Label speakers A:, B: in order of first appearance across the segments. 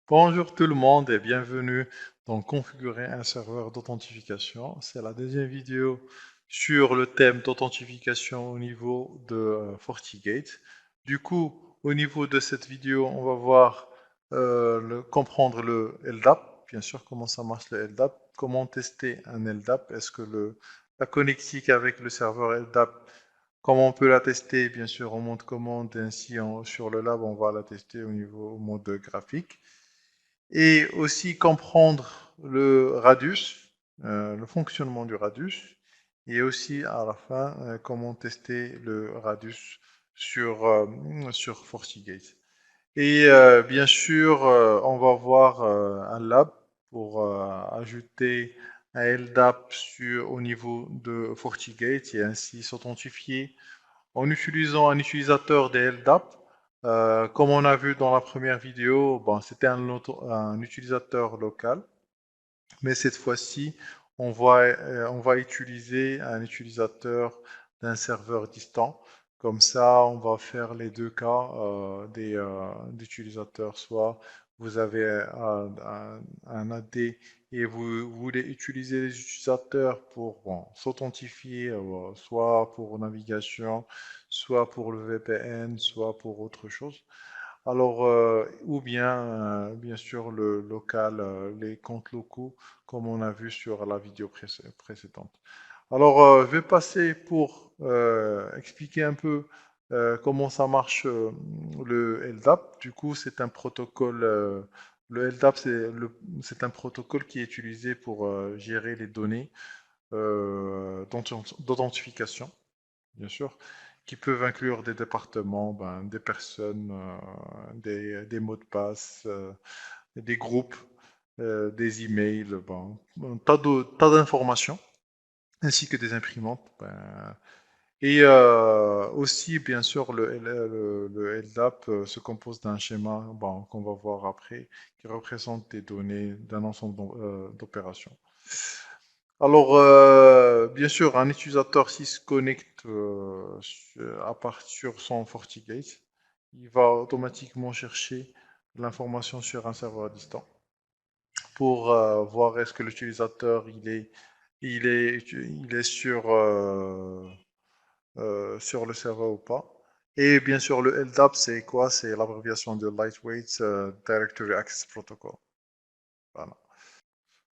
A: Bonjour tout le monde et bienvenue dans Configurer un serveur d'authentification. C'est la deuxième vidéo sur le thème d'authentification au niveau de FortiGate. Du coup, au niveau de cette vidéo, on va voir comprendre le LDAP, bien sûr comment ça marche le LDAP, comment tester un LDAP, est-ce que la connectique avec le serveur LDAP, comment on peut la tester, bien sûr, en mode commande, ainsi sur le lab, on va la tester au mode graphique et aussi comprendre le radius, le fonctionnement du radius, et aussi à la fin comment tester le radius sur FortiGate. Et bien sûr, on va voir un lab pour ajouter un LDAP au niveau de FortiGate et ainsi s'authentifier en utilisant un utilisateur des LDAP. Comme on a vu dans la première vidéo, bon, c'était un utilisateur local, mais cette fois-ci, on va utiliser un utilisateur d'un serveur distant. Comme ça, on va faire les deux cas d'utilisateurs. Soit vous avez un AD et vous voulez utiliser les utilisateurs pour bon, s'authentifier, soit pour navigation, soit pour le VPN, soit pour autre chose. Alors, ou bien, bien sûr, le local, les comptes locaux, comme on a vu sur la vidéo précédente. Alors, je vais passer pour expliquer un peu comment ça marche le LDAP. Du coup, c'est un protocole, le LDAP, c'est un protocole qui est utilisé pour gérer les données d'authentification, bien sûr, qui peuvent inclure des départements, ben, des personnes, des mots de passe, des groupes, des emails, ben, un tas d'informations, ainsi que des imprimantes. Ben, et aussi, bien sûr, le LDAP se compose d'un schéma bon, qu'on va voir après, qui représente des données d'un ensemble d'opérations. Alors, bien sûr, un utilisateur s'il se connecte à partir son FortiGate, il va automatiquement chercher l'information sur un serveur distant pour voir est-ce que l'utilisateur il est sur le serveur ou pas. Et bien sûr, le LDAP, c'est quoi? C'est l'abréviation de Lightweight Directory Access Protocol. Voilà.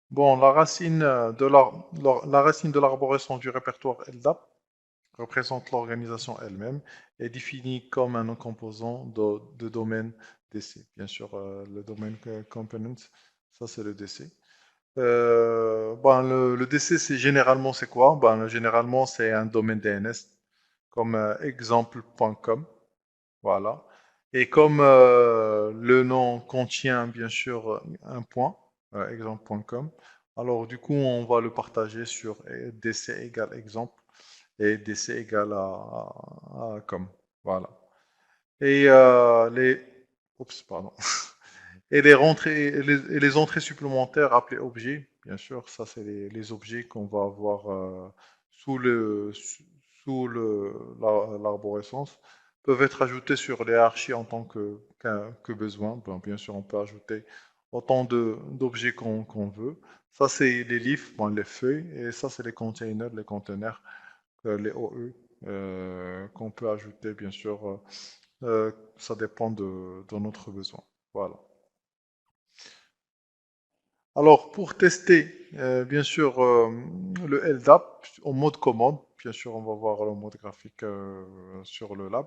A: Bon, la racine de l'arborescence du répertoire LDAP représente l'organisation elle-même et définie comme un composant de domaine DC. Bien sûr, le domaine component, ça c'est le DC. Ben, le DC, c'est quoi? Ben, généralement, c'est un domaine DNS comme exemple.com. Voilà. Et comme le nom contient bien sûr un point, exemple.com, alors du coup, on va le partager sur DC égale exemple et DC égale à com. Voilà. Et oups, pardon. Et les entrées supplémentaires appelées objets, bien sûr, ça c'est les objets qu'on va avoir sous l'arborescence, peuvent être ajoutés sur les archives en tant que besoin. Bon, bien sûr, on peut ajouter autant d'objets qu'on veut. Ça c'est les livres, bon, les feuilles, et ça c'est les conteneurs, les OE, qu'on peut ajouter, bien sûr. Ça dépend de notre besoin. Voilà. Alors, pour tester, bien sûr, le LDAP en mode commande, bien sûr, on va voir le mode graphique sur le lab.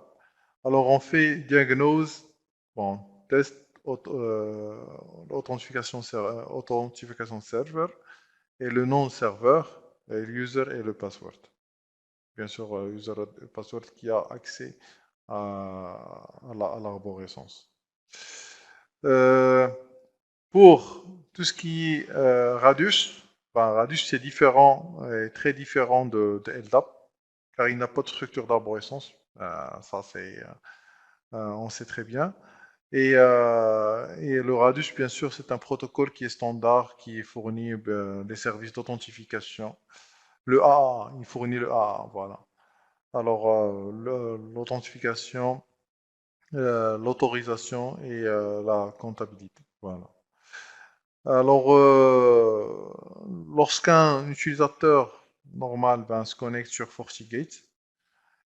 A: Alors, on fait diagnose, bon, test, authentification serveur, et le nom serveur, et le user et le password. Bien sûr, user et password qui a accès à l'arborescence. Euh, pour tout ce qui est Radius, ben, Radius c'est différent, très différent de LDAP, car il n'a pas de structure d'arborescence. Ça, on sait très bien. Et le Radius, bien sûr, c'est un protocole qui est standard, qui fournit des services d'authentification. Le AA, il fournit le AA, voilà. Alors, l'authentification, l'autorisation et la comptabilité. Voilà. Alors, lorsqu'un utilisateur normal se connecte sur FortiGate,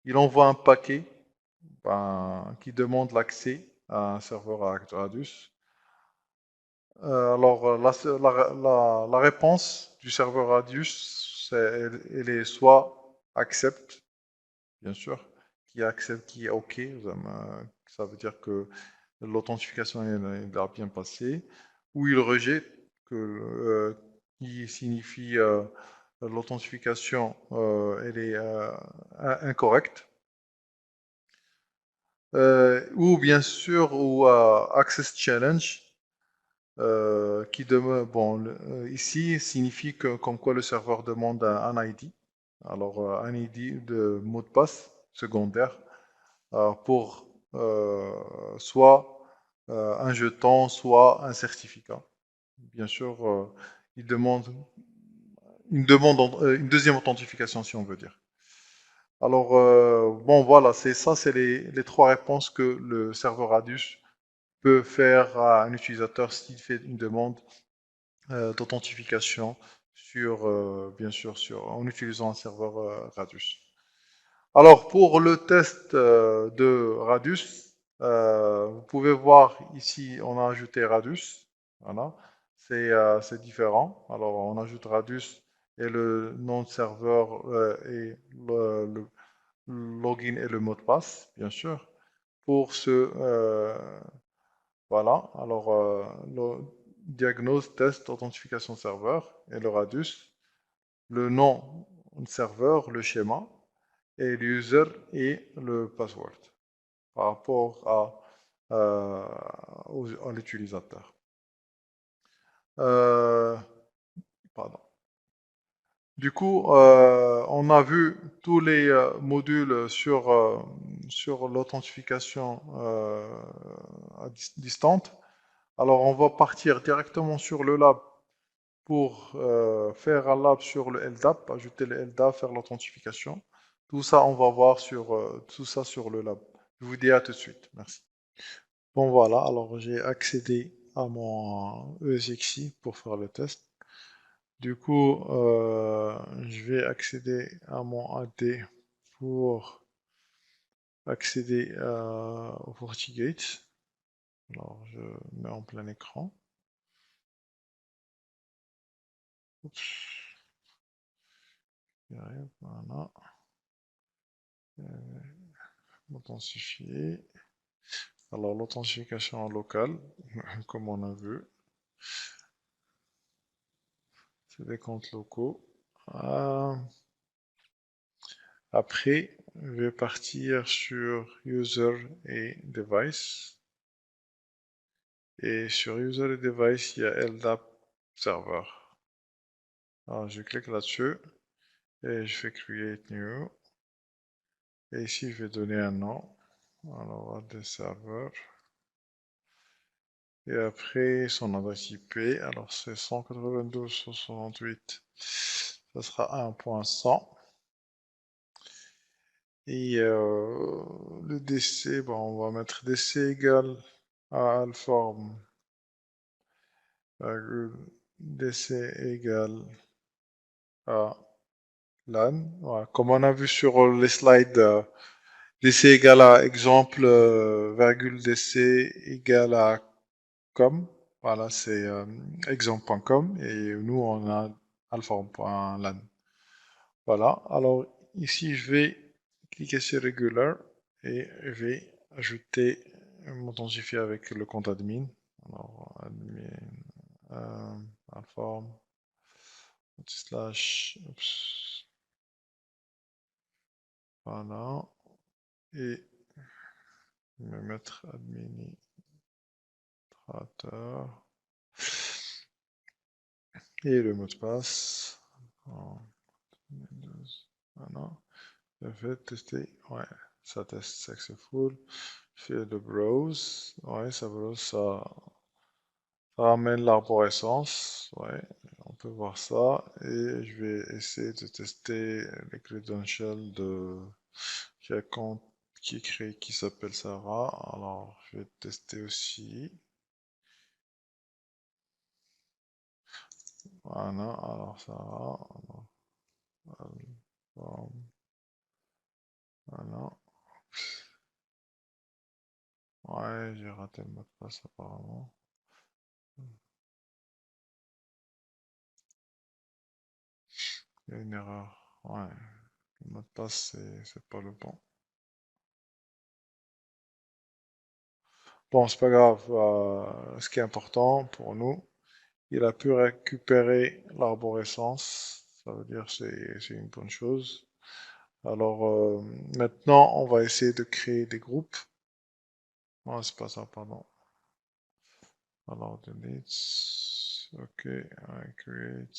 A: il envoie un paquet qui demande l'accès à un serveur à Radius. Alors, la réponse du serveur Radius, elle est soit accept, bien sûr, qui accepte, qui est OK, ça veut dire que l'authentification elle a bien passé, ou il rejette, qui signifie l'authentification elle est incorrecte, ou bien sûr, ou access challenge, qui demande, bon, ici signifie que comme quoi le serveur demande un ID, alors un ID de mot de passe secondaire pour soit un jeton, soit un certificat. Bien sûr, il demande une deuxième authentification si on veut dire. Alors, bon, voilà, c'est ça, c'est les trois réponses que le serveur Radius peut faire à un utilisateur s'il fait une demande d'authentification sur, bien sûr, en utilisant un serveur Radius. Alors, pour le test de Radius, vous pouvez voir ici, on a ajouté Radius. Voilà, c'est différent. Alors, on ajoute Radius et le nom de serveur et le login et le mot de passe, bien sûr. Pour ce, voilà, alors le diagnose, test, authentification serveur et le Radius, le nom de serveur, le schéma et l'user et le password par rapport à l'utilisateur. Euh, pardon. Du coup, on a vu tous les modules sur l'authentification distante. Alors, on va partir directement sur le lab pour faire un lab sur le LDAP, ajouter le LDAP, faire l'authentification. Tout ça, on va voir tout ça sur le lab. Je vous dis à tout de suite. Merci. Bon, voilà. Alors, j'ai accédé à mon ESXi pour faire le test. Du coup, je vais accéder à mon AD pour accéder au FortiGate. Alors, je mets en plein écran. Oups. Voilà. Authentifier. Alors, l'authentification locale, comme on a vu, c'est des comptes locaux. Après, je vais partir sur User et Device. Et sur User et Device, il y a LDAP Server. Alors, je clique là-dessus et je fais Create New. Et ici, je vais donner un nom. Alors, add serveur. Et après, son adresse IP. Alors, c'est 192.168. Ça sera 1.100. Et le DC, bon, on va mettre DC égale à alform, DC égale à LAN. Voilà. Comme on a vu sur les slides, DC égale à exemple, virgule DC égale à com. Voilà, c'est exemple.com et nous on a alform.lan. Voilà, alors ici je vais cliquer sur Regular et je vais ajouter, m'authentifier avec le compte admin. Alors, admin, alform, slash, oups, voilà, et me mettre administrateur et le mot de passe. Voilà, je vais tester, ouais, ça teste successful. Je fais le browse, ouais, ça browse, ça ramène l'arborescence, ouais, on peut voir ça. Et je vais essayer de tester les credentials de quelqu'un qui est créé, qui s'appelle Sarah. Alors, je vais tester aussi. Voilà, alors ça va. Alors, voilà. Ouais, j'ai raté le mot de passe apparemment. Il y a une erreur. Ouais, le mot de passe, c'est pas le bon. Bon, c'est pas grave. Ce qui est important pour nous, il a pu récupérer l'arborescence. Ça veut dire que c'est une bonne chose. Alors, maintenant, on va essayer de créer des groupes. Non, c'est pas ça, pardon. Alors, delete. Ok, I create.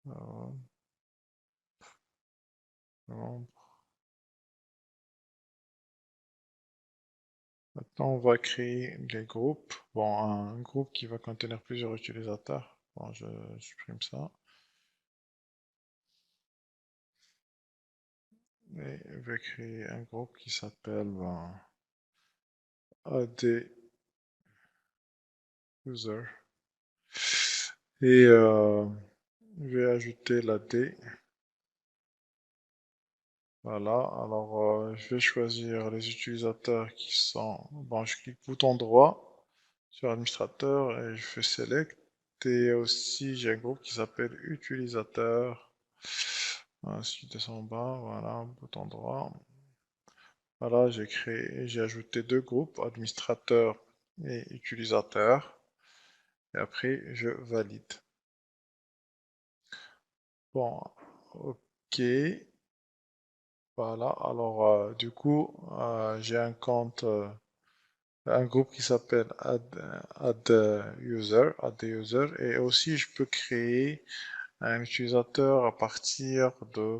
A: Alors, membre. Maintenant, on va créer des groupes. Bon, un groupe qui va contenir plusieurs utilisateurs. Bon, je supprime ça. Et je vais créer un groupe qui s'appelle AD User. Et je vais ajouter la D. Voilà, alors je vais choisir les utilisateurs qui sont... Bon, je clique bouton droit sur administrateur et je fais select. Et aussi, j'ai un groupe qui s'appelle utilisateur. Ensuite, descend en bas, voilà, bouton droit. Voilà, j'ai ajouté deux groupes, administrateur et utilisateur. Et après, je valide. Bon, ok. Voilà, alors du coup, j'ai un compte, un groupe qui s'appelle add user, et aussi je peux créer un utilisateur à partir du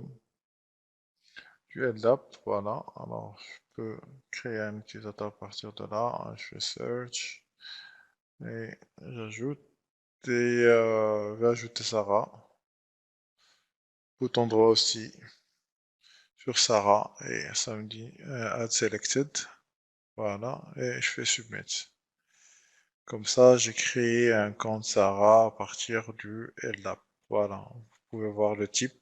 A: LDAP. Voilà, alors je peux créer un utilisateur à partir de là. Je fais search et j'ajoute et je vais ajouter Sarah. Bouton droit aussi sur Sarah et ça me dit add selected. Voilà, et je fais submit. Comme ça, j'ai créé un compte Sarah à partir du LDAP. Voilà, vous pouvez voir le type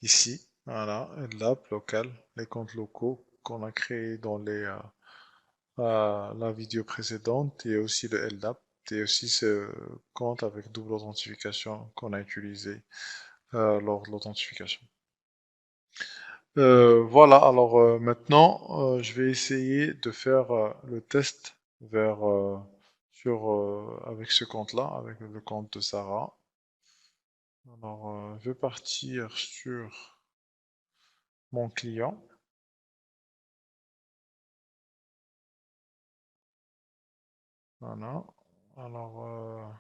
A: ici. Voilà, LDAP local, les comptes locaux qu'on a créés dans la vidéo précédente et aussi le LDAP et aussi ce compte avec double authentification qu'on a utilisé lors de l'authentification. Voilà, alors maintenant, je vais essayer de faire le test avec ce compte-là, avec le compte de Sarah. Alors, je vais partir sur mon client. Voilà. Alors,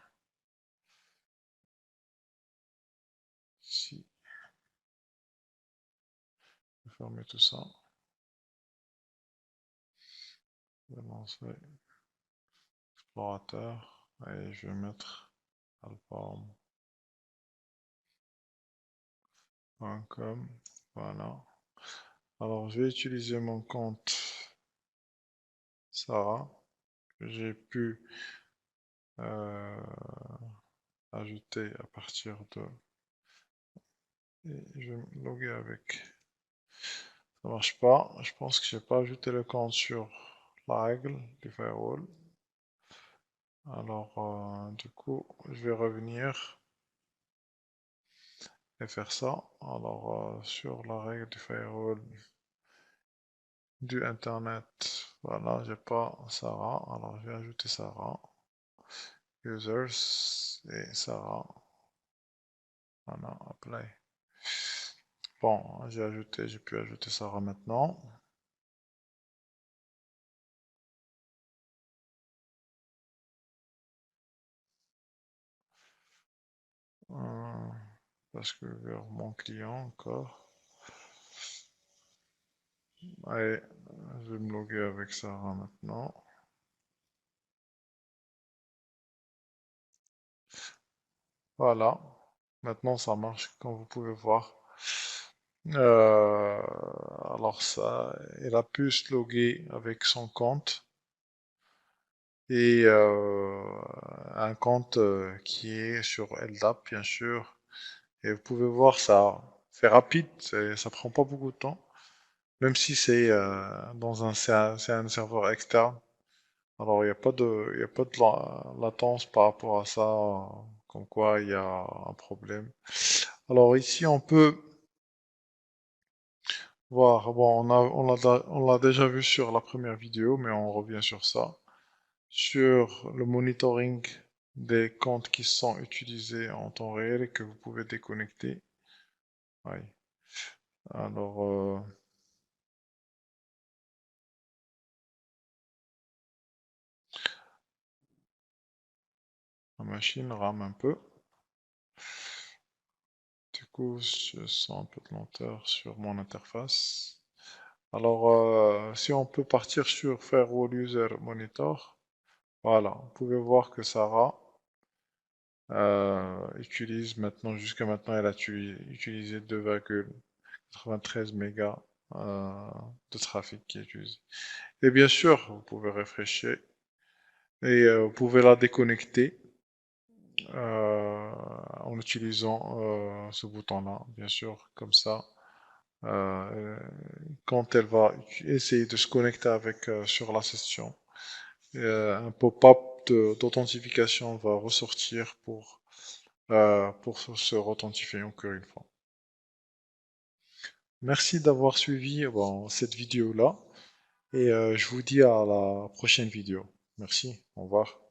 A: ici, je vais fermer tout ça. Je vais lancer l'explorateur et je vais mettre alpha.com. Voilà. Alors, je vais utiliser mon compte Sarah que j'ai pu euh, ajouter à partir de... Et je vais me loguer avec. Ça marche pas. Je pense que j'ai pas ajouté le compte sur la règle du firewall. Alors, du coup, je vais revenir et faire ça. Alors, sur la règle du firewall du Internet, voilà, j'ai pas Sarah. Alors, je vais ajouter Sarah. Users et Sarah. Voilà, apply. Bon, j'ai pu ajouter Sarah maintenant. Euh, parce que vers mon client encore. Allez, je vais me loguer avec Sarah maintenant. Voilà, maintenant ça marche comme vous pouvez voir. Euh, alors ça, elle a pu se loguer avec son compte et un compte qui est sur LDAP, bien sûr. Et vous pouvez voir, ça, c'est rapide, ça prend pas beaucoup de temps, même si c'est c'est un serveur externe. Alors, il y a pas de latence par rapport à ça, comme quoi il y a un problème. Alors ici, on peut voir, bon, on l'a déjà vu sur la première vidéo, mais on revient sur ça. Sur le monitoring des comptes qui sont utilisés en temps réel et que vous pouvez déconnecter. Oui. Alors, la machine rame un peu. Du coup, je sens un peu de lenteur sur mon interface. Alors, si on peut partir sur Firewall User Monitor, voilà, vous pouvez voir que Sarah utilise maintenant, jusqu'à maintenant, elle a utilisé 2,93 mégas de trafic qui est utilisé. Et bien sûr, vous pouvez réfléchir et vous pouvez la déconnecter en utilisant ce bouton-là, bien sûr, comme ça. Euh, Quand elle va essayer de se connecter avec sur la session, un pop-up d'authentification va ressortir pour se authentifier encore une fois. Merci d'avoir suivi bon, cette vidéo-là et je vous dis à la prochaine vidéo. Merci, au revoir.